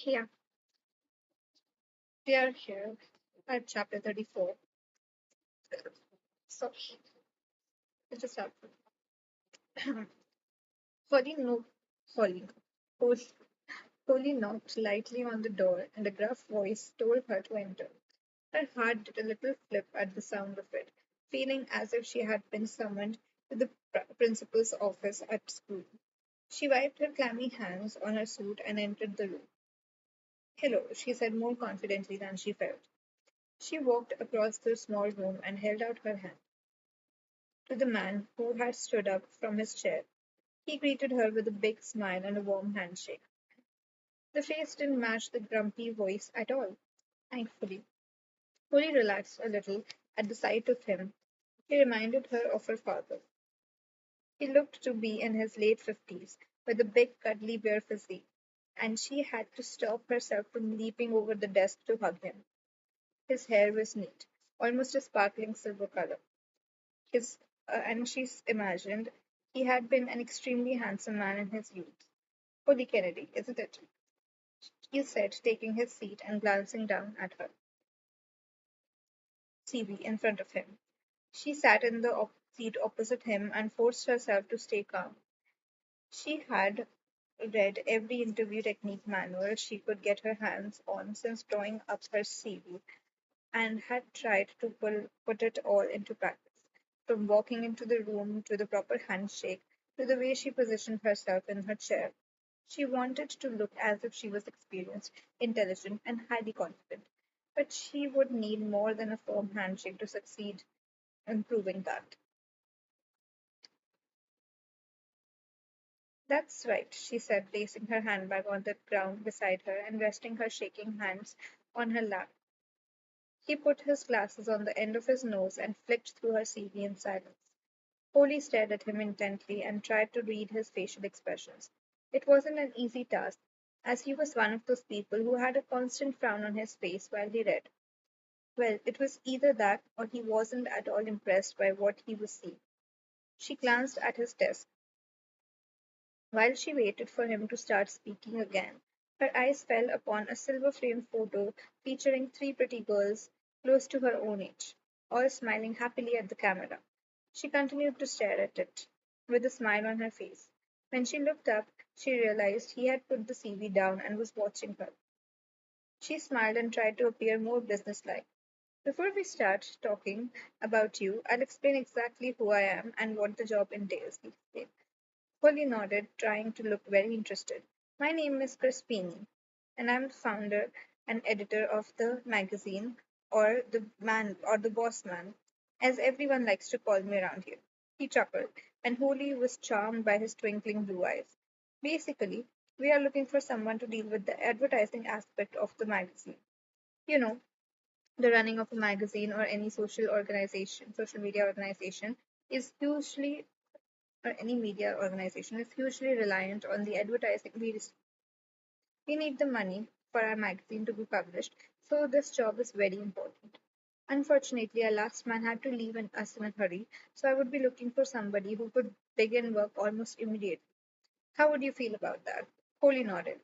Yeah, we are here at chapter 34. So, let's just start. Holly, no, Holly. Holly, Holly knocked lightly on the door, and a gruff voice told her to enter. Her heart did a little flip at the sound of it, feeling as if she had been summoned to the principal's office at school. She wiped her clammy hands on her suit and entered the room. Hello, she said more confidently than she felt. She walked across the small room and held out her hand to the man who had stood up from his chair. He greeted her with a big smile and a warm handshake. The face didn't match the grumpy voice at all, thankfully. Holly relaxed a little at the sight of him. He reminded her of her father. He looked to be in his late 50s, with a big, cuddly bear physique, and she had to stop herself from leaping over the desk to hug him. His hair was neat, almost a sparkling silver color. His and she imagined he had been an extremely handsome man in his youth. Holy Kennedy, isn't it? He said, taking his seat and glancing down at her CV in front of him. She sat in the seat opposite him and forced herself to stay calm. She had read every interview technique manual she could get her hands on since drawing up her CV and had tried to put it all into practice, from walking into the room to the proper handshake to the way she positioned herself in her chair. She wanted to look as if she was experienced, intelligent, and highly confident, but she would need more than a firm handshake to succeed in proving that. That's right, she said, placing her handbag on the ground beside her and resting her shaking hands on her lap. He put his glasses on the end of his nose and flicked through her CV in silence. Foley stared at him intently and tried to read his facial expressions. It wasn't an easy task, as he was one of those people who had a constant frown on his face while he read. Well, it was either that or he wasn't at all impressed by what he was seeing. She glanced at his desk. While she waited for him to start speaking again, her eyes fell upon a silver framed photo featuring three pretty girls close to her own age, all smiling happily at the camera. She continued to stare at it, with a smile on her face. When she looked up, she realized he had put the CV down and was watching her. She smiled and tried to appear more businesslike. Before we start talking about you, I'll explain exactly who I am and what the job entails, he said. Polly nodded, trying to look very interested. My name is Crispini, and I'm the founder and editor of the magazine, or the boss man, as everyone likes to call me around here. He chuckled, and Holly was charmed by his twinkling blue eyes. Basically, we are looking for someone to deal with the advertising aspect of the magazine. You know, the running of a magazine or any social media organization, is hugely or any media organization is hugely reliant on the advertising we receive. We need the money for our magazine to be published, so this job is very important. Unfortunately, our last man had to leave us in a hurry, so I would be looking for somebody who could begin work almost immediately. How would you feel about that? Coley nodded.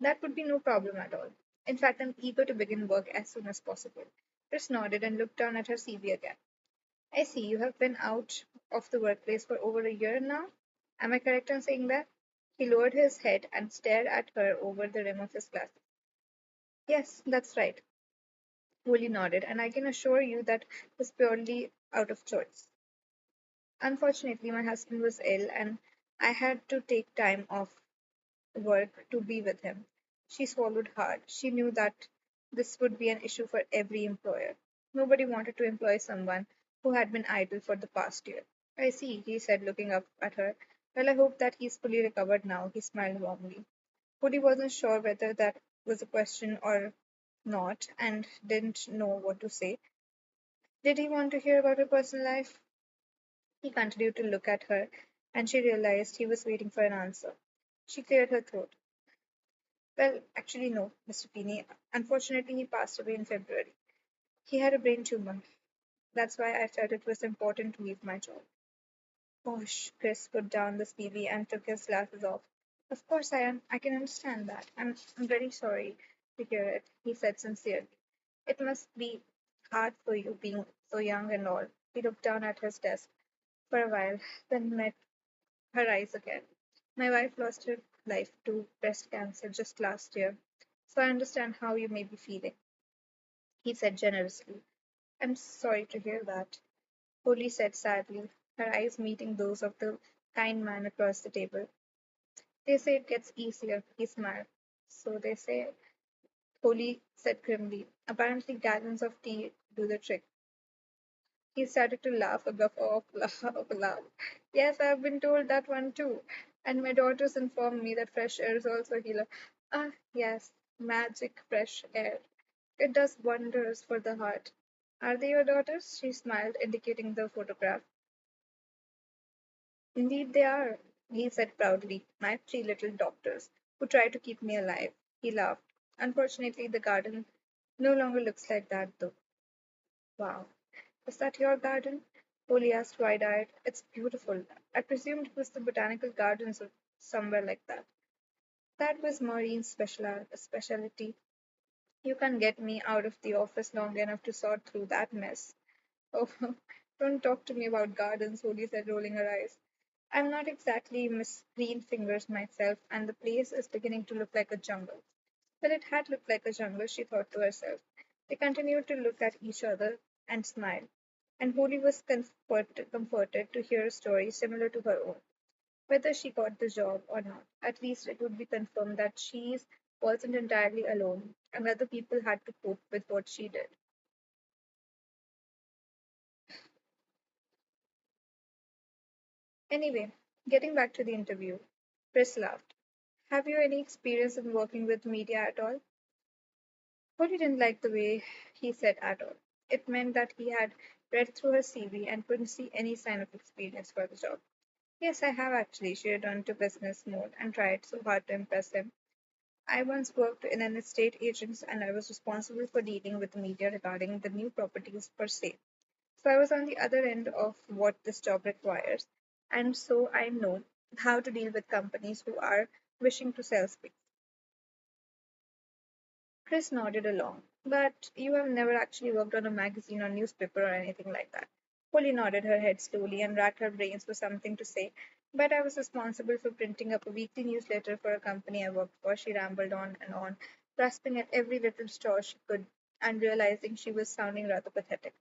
That would be no problem at all. In fact, I'm eager to begin work as soon as possible. Chris nodded and looked down at her CV again. I see you have been out of the workplace for over a year now. Am I correct in saying that? He lowered his head and stared at her over the rim of his glasses. Yes, that's right. Woolley nodded, and I can assure you that was purely out of choice. Unfortunately, my husband was ill, and I had to take time off work to be with him. She swallowed hard. She knew that this would be an issue for every employer. Nobody wanted to employ someone who had been idle for the past year. I see, he said, looking up at her. Well, I hope that he's fully recovered now. He smiled warmly. Cody wasn't sure whether that was a question or not and didn't know what to say. Did he want to hear about her personal life? He continued to look at her, and she realized he was waiting for an answer. She cleared her throat. Well, actually, no, Mr. Feeney. Unfortunately, he passed away in February. He had a brain tumor. That's why I felt it was important to leave my job. Gosh, Chris put down the CV and took his glasses off. Of course, I can understand that. I'm very sorry to hear it, he said sincerely. It must be hard for you being so young and all. He looked down at his desk for a while, then met her eyes again. My wife lost her life to breast cancer just last year, so I understand how you may be feeling, he said generously. I'm sorry to hear that, Polly said sadly, her eyes meeting those of the kind man across the table. They say it gets easier, he smiled. So they say, Polly said grimly. Apparently, gallons of tea do the trick. He started to laugh, a guffaw of laugh. Yes, I've been told that one too. And my daughters informed me that fresh air is also a healer. Ah, yes, magic fresh air. It does wonders for the heart. Are they your daughters? She smiled, indicating the photograph. Indeed, they are, he said proudly. My three little doctors, who try to keep me alive. He laughed. Unfortunately, the garden no longer looks like that, though. Wow. Is that your garden? Polly asked wide eyed. It's beautiful. I presumed it was the botanical gardens or somewhere like that. That was Maureen's specialty. You can't get me out of the office long enough to sort through that mess. Oh, don't talk to me about gardens, Polly said, rolling her eyes. I'm not exactly Miss Green Fingers myself, and the place is beginning to look like a jungle. Well, it had looked like a jungle, she thought to herself. They continued to look at each other and smile, and Holly was comforted to hear a story similar to her own. Whether she got the job or not, at least it would be confirmed that she wasn't entirely alone, and other people had to cope with what she did. Anyway, getting back to the interview, Chris laughed. Have you any experience in working with media at all? Holly didn't like the way he said at all. It meant that he had read through her CV and couldn't see any sign of experience for the job. Yes, I have actually. She returned to business mode and tried so hard to impress him. I once worked in an estate agent and I was responsible for dealing with the media regarding the new properties per se. So I was on the other end of what this job requires. And so I know how to deal with companies who are wishing to sell space. Chris nodded along. But you have never actually worked on a magazine or newspaper or anything like that. Polly nodded her head slowly and racked her brains for something to say. But I was responsible for printing up a weekly newsletter for a company I worked for. She rambled on, grasping at every little straw she could and realizing she was sounding rather pathetic.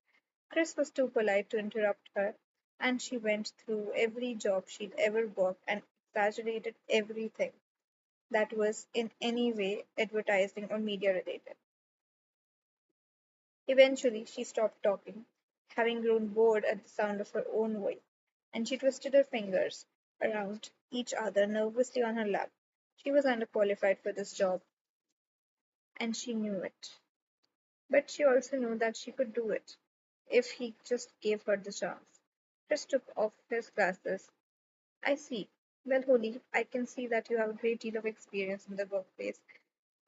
Chris was too polite to interrupt her, and she went through every job she'd ever worked and exaggerated everything that was in any way advertising or media related. Eventually, she stopped talking, having grown bored at the sound of her own voice, and she twisted her fingers around each other nervously on her lap. She was underqualified for this job, and she knew it. But she also knew that she could do it if he just gave her the chance. Chris took off his glasses. I see. Well, Holly, I can see that you have a great deal of experience in the workplace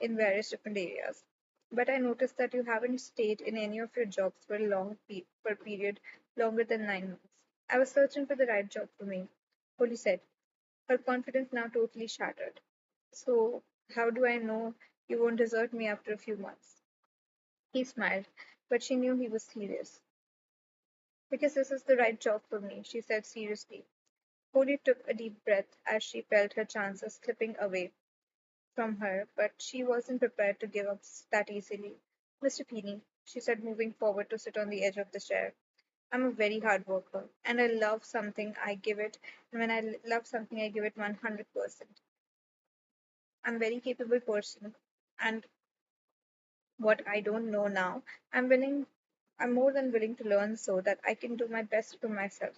in various different areas. But I noticed that you haven't stayed in any of your jobs for a for a period longer than 9 months. I was searching for the right job for me, Holly said, her confidence now totally shattered. So, how do I know you won't desert me after a few months? He smiled, but she knew he was serious. Because this is the right job for me, she said seriously. Holly took a deep breath as she felt her chances slipping away from her, but she wasn't prepared to give up that easily. Mr. Peony, she said, moving forward to sit on the edge of the chair. I'm a very hard worker, and I love something, I give it, and when love something, I give it 100%. I'm a very capable person, and what I don't know now, I'm more than willing to learn so that I can do my best for myself,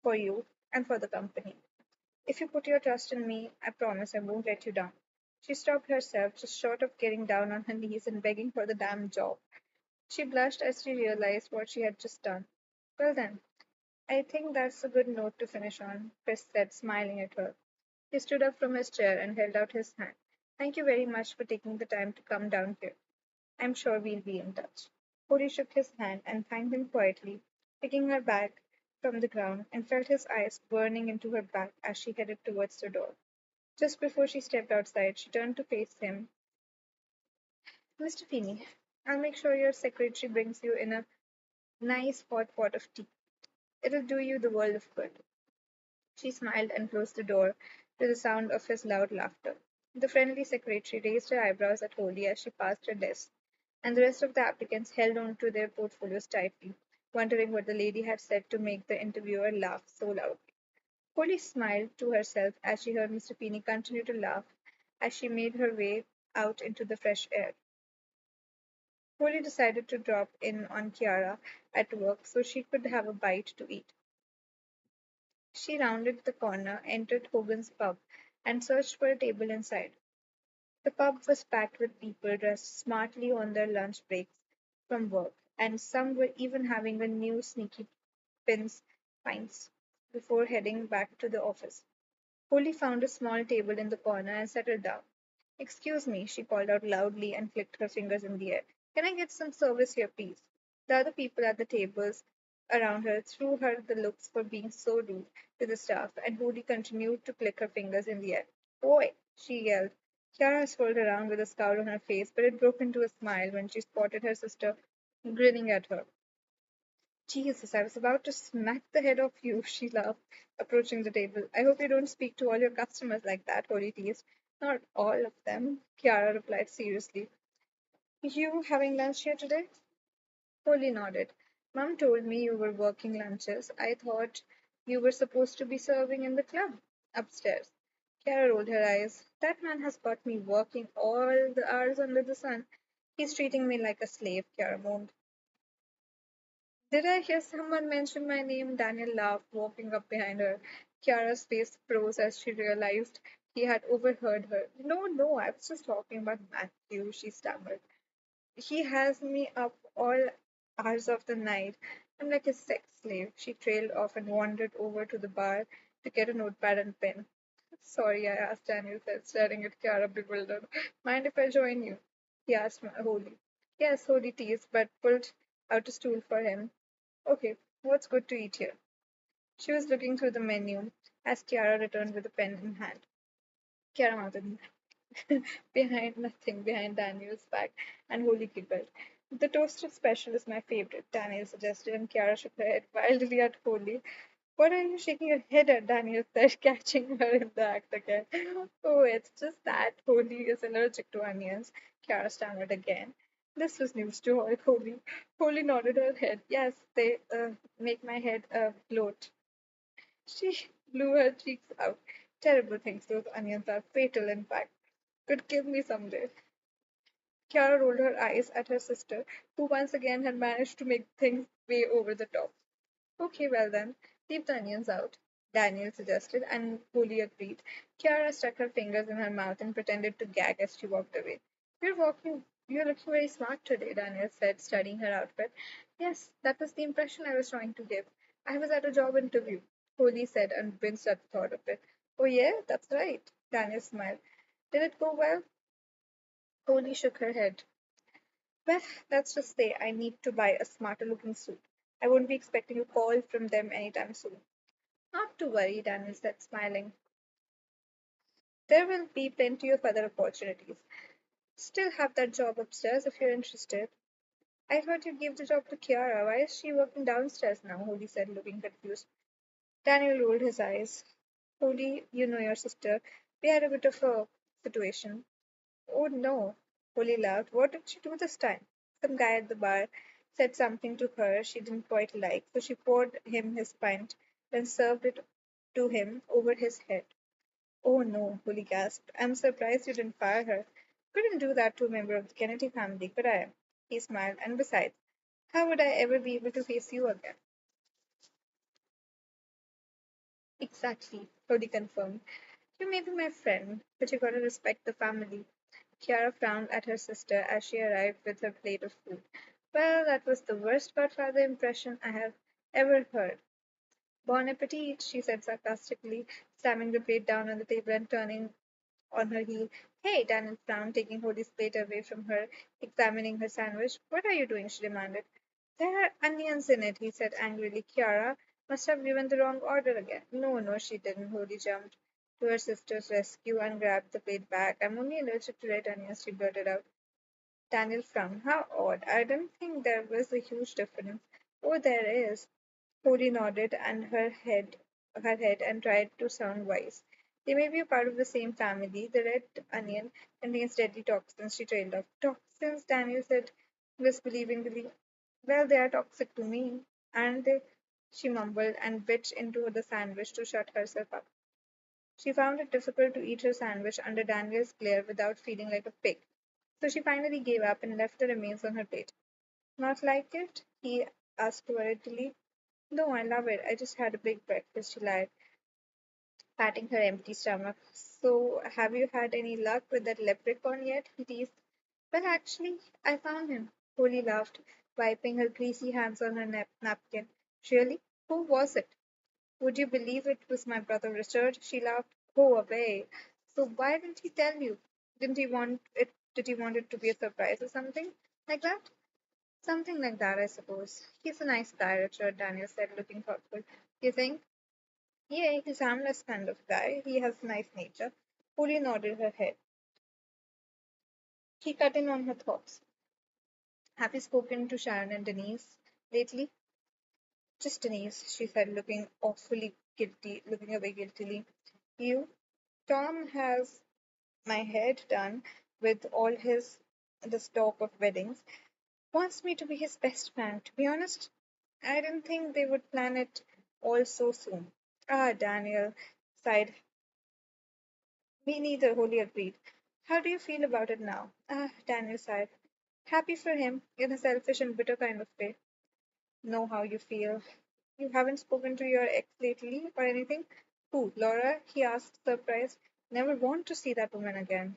for you, and for the company. If you put your trust in me, I promise I won't let you down. She stopped herself just short of getting down on her knees and begging for the damn job. She blushed as she realized what she had just done. Well then, I think that's a good note to finish on, Chris said, smiling at her. He stood up from his chair and held out his hand. Thank you very much for taking the time to come down here. I'm sure we'll be in touch. Cody shook his hand and thanked him quietly, picking her back from the ground, and felt his eyes burning into her back as she headed towards the door. Just before she stepped outside, she turned to face him. Mr. Feeney, I'll make sure your secretary brings you in a nice hot pot of tea. It'll do you the world of good. She smiled and closed the door to the sound of his loud laughter. The friendly secretary raised her eyebrows at Holly as she passed her desk, and the rest of the applicants held on to their portfolios tightly, wondering what the lady had said to make the interviewer laugh so loudly. Holly smiled to herself as she heard Mr. Feeney continue to laugh as she made her way out into the fresh air. Holly decided to drop in on Kiara at work so she could have a bite to eat. She rounded the corner, entered Hogan's pub, and searched for a table inside. The pub was packed with people dressed smartly on their lunch breaks from work, and some were even having a new sneaky pints before heading back to the office. Polly found a small table in the corner and settled down. "Excuse me," she called out loudly and flicked her fingers in the air. "Can I get some service here, please?" The other people at the tables around her threw her the looks for being so rude to the staff, and Polly continued to flick her fingers in the air. "Oi!" she yelled. Chiara swirled around with a scowl on her face, but it broke into a smile when she spotted her sister grinning at her. "Jesus, I was about to smack the head off you," she laughed, approaching the table. "I hope you don't speak to all your customers like that," Holly teased. "Not all of them," Chiara replied seriously. "You having lunch here today?" Holly nodded. "Mum told me you were working lunches. I thought you were supposed to be serving in the club upstairs." Chiara rolled her eyes. "That man has got me working all the hours under the sun. He's treating me like a slave," Chiara moaned. "Did I hear someone mention my name?" Daniel laughed, walking up behind her. Chiara's face froze as she realized he had overheard her. "No, no, I was just talking about Matthew," she stammered. "He has me up all hours of the night. I'm like a sex slave." She trailed off and wandered over to the bar to get a notepad and pen. "Sorry," I asked, Daniel said, staring at Chiara bewildered. "Mind if I join you?" he asked Holly. Yes, Holly teased, but pulled out a stool for him. "Okay, what's good to eat here?" She was looking through the menu as Chiara returned with a pen in hand. Chiara mounted behind nothing behind Daniel's back, and Holly giggled. "The toasted special is my favorite," Daniel suggested, and Chiara shook her head wildly at Holly. "What are you shaking your head at?" Daniel said, catching her in the act again. "Oh, it's just that Holly is allergic to onions," Chiara stammered again. This was news to all Holly. Holly nodded her head. "Yes, they make my head bloat." She blew her cheeks out. "Terrible things those onions are. Fatal, in fact. Could kill me someday." Chiara rolled her eyes at her sister, who once again had managed to make things way over the top. "Okay, well then, leave the onions out," Daniel suggested, and Polly agreed. Chiara stuck her fingers in her mouth and pretended to gag as she walked away. You're looking very smart today," Daniel said, studying her outfit. "Yes, that was the impression I was trying to give. I was at a job interview," Polly said, and winced at the thought of it. "Oh, yeah, that's right," Daniel smiled. "Did it go well?" Polly shook her head. "Well, let's just say I need to buy a smarter looking suit. I won't be expecting a call from them anytime soon." "Not to worry," Daniel said, smiling. "There will be plenty of other opportunities. Still have that job upstairs if you're interested." "I thought you gave the job to Kiara. Why is she working downstairs now?" Holly said, looking confused. Daniel rolled his eyes. "Holly, you know your sister. We had a bit of a situation." "Oh no," Holly laughed. "What did she do this time?" "Some guy at the bar said something to her she didn't quite like, so she poured him his pint, then served it to him over his head." "Oh no," Holly gasped. "I'm surprised you didn't fire her. Couldn't do that to a member of the Kennedy family, could I?" He smiled. "And besides, how would I ever be able to face you again?" "Exactly," Holly confirmed. "You may be my friend, but you gotta respect the family." Chiara frowned at her sister as she arrived with her plate of food. "Well, that was the worst godfather impression I have ever heard." "Bon appetit," she said sarcastically, slamming the plate down on the table and turning on her heel. "Hey!" Daniel frowned, taking Holly's plate away from her, examining her sandwich. "What are you doing?" she demanded. "There are onions in it," he said angrily. "Chiara must have given the wrong order again." "No, no, she didn't," Holly jumped. to her sister's rescue and grabbed the plate back. I'm only allergic to red onions, she blurted out. Daniel frowned. How odd. I didn't think there was a huge difference. Oh, there is. Cody nodded and her head and tried to sound wise. They may be a part of the same family. The red onion contains deadly toxins, she trailed off. Toxins, Daniel said disbelievingly. Well, they are toxic to me. And they, she mumbled and bit into the sandwich to shut herself up. She found it difficult to eat her sandwich under Daniel's glare without feeling like a pig. So she finally gave up and left the remains on her plate. Not like it? He asked worriedly. No, I love it. I just had a big breakfast, she lied, patting her empty stomach. So, have you had any luck with that leprechaun yet? He teased. Well, actually, I found him. Polly laughed, wiping her greasy hands on her napkin. Really? Who was it? Would you believe it was my brother Richard? She laughed. Go away. So why didn't he tell you? Didn't he want it? Did he want it to be a surprise or something like that? Something like that, I suppose. He's a nice guy, Richard, Daniel said, looking thoughtful. You think? Yeah, he's a harmless kind of guy. He has a nice nature. Polly nodded her head. He cut in on her thoughts. Have you spoken to Sharon and Denise lately? Just Denise, she said, looking awfully guilty, looking away guiltily. You? Tom has my head done with all his this talk of weddings. Wants me to be his best man. To be honest, I didn't think they would plan it all so soon. Ah, Daniel sighed. Me neither, Holly agreed. How do you feel about it now? Ah, Daniel sighed. Happy for him, in a selfish and bitter kind of way. Know how you feel. You haven't spoken to your ex lately or anything? Who, Laura? He asked, surprised. Never want to see that woman again.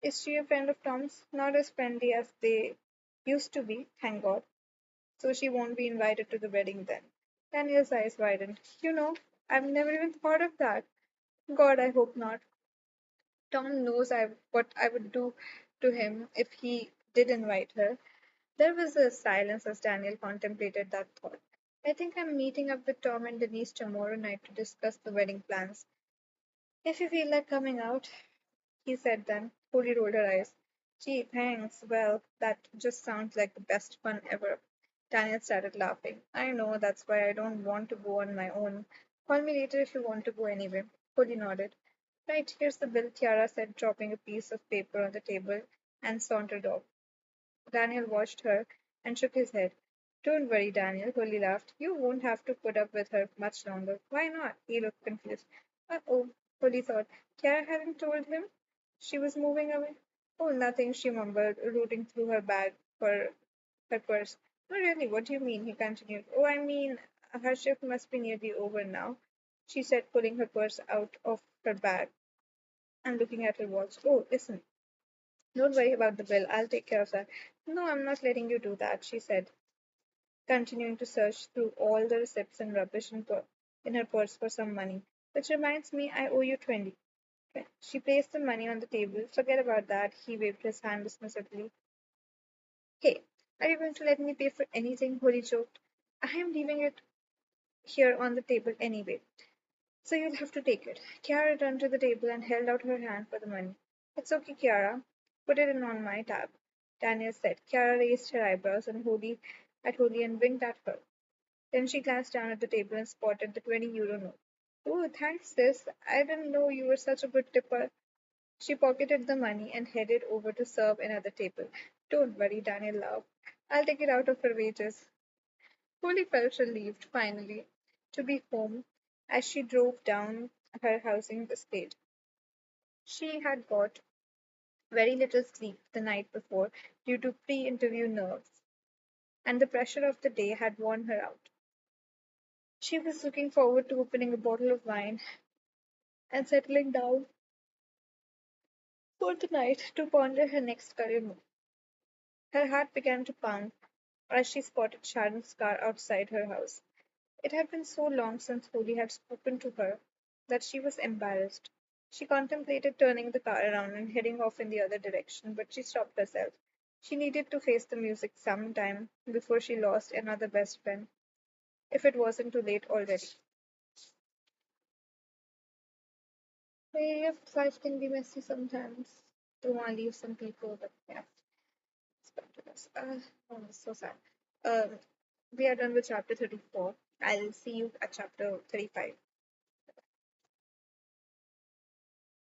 Is she a friend of Tom's? Not as friendly as they used to be, thank God. So she won't be invited to the wedding then. Daniel's eyes widened. You know, I've never even thought of that. God, I hope not. Tom knows what I would do to him if he did invite her. There was a silence as Daniel contemplated that thought. I think I'm meeting up with Tom and Denise tomorrow night to discuss the wedding plans. If you feel like coming out, he said then. Polly rolled her eyes. Gee, thanks. Well, that just sounds like the best fun ever. Daniel started laughing. I know, that's why I don't want to go on my own. Call me later if you want to go anyway. Polly nodded. Right, here's the bill, Tiara said, dropping a piece of paper on the table and sauntered off. Daniel watched her and shook his head. Don't worry, Daniel, Polly laughed. You won't have to put up with her much longer. Why not? He looked confused. Uh-oh, Polly thought. Tiara hadn't told him she was moving away. Oh, nothing, she mumbled, rooting through her bag for her purse. No, really, what do you mean? He continued. Oh, I mean, her shift must be nearly over now, she said, pulling her purse out of her bag and looking at her watch. Oh, listen, don't worry about the bill. I'll take care of that. No, I'm not letting you do that, she said, continuing to search through all the receipts and rubbish in her purse for some money. Which reminds me, I owe you 20. She placed the money on the table. Forget about that. He waved his hand dismissively. Hey, are you going to let me pay for anything? Holly joked. I am leaving it here on the table anyway, so you'll have to take it. Kiara turned to the table and held out her hand for the money. It's okay, Kiara. Put it in on my tab, Daniel said. Kiara raised her eyebrows at Holly and winked at her. Then she glanced down at the table and spotted the 20 euro note. Oh, thanks, sis. I didn't know you were such a good tipper. She pocketed the money and headed over to serve another table. Don't worry, Daniel laughed. I'll take it out of her wages. Polly felt relieved, finally, to be home as she drove down her housing estate. She had got very little sleep the night before due to pre interview nerves, and the pressure of the day had worn her out. She was looking forward to opening a bottle of wine and settling down for the night to ponder her next career move. Her heart began to pound as she spotted Sharon's car outside her house. It had been so long since Holly had spoken to her that she was embarrassed. She contemplated turning the car around and heading off in the other direction, but she stopped herself. She needed to face the music some time before she lost another best friend, if it wasn't too late already. Hey, life can be messy sometimes. Don't want to leave some people, but yeah, it's back to this. Oh, it's so sad. Um, we are done with chapter 34. I'll see you at chapter 35.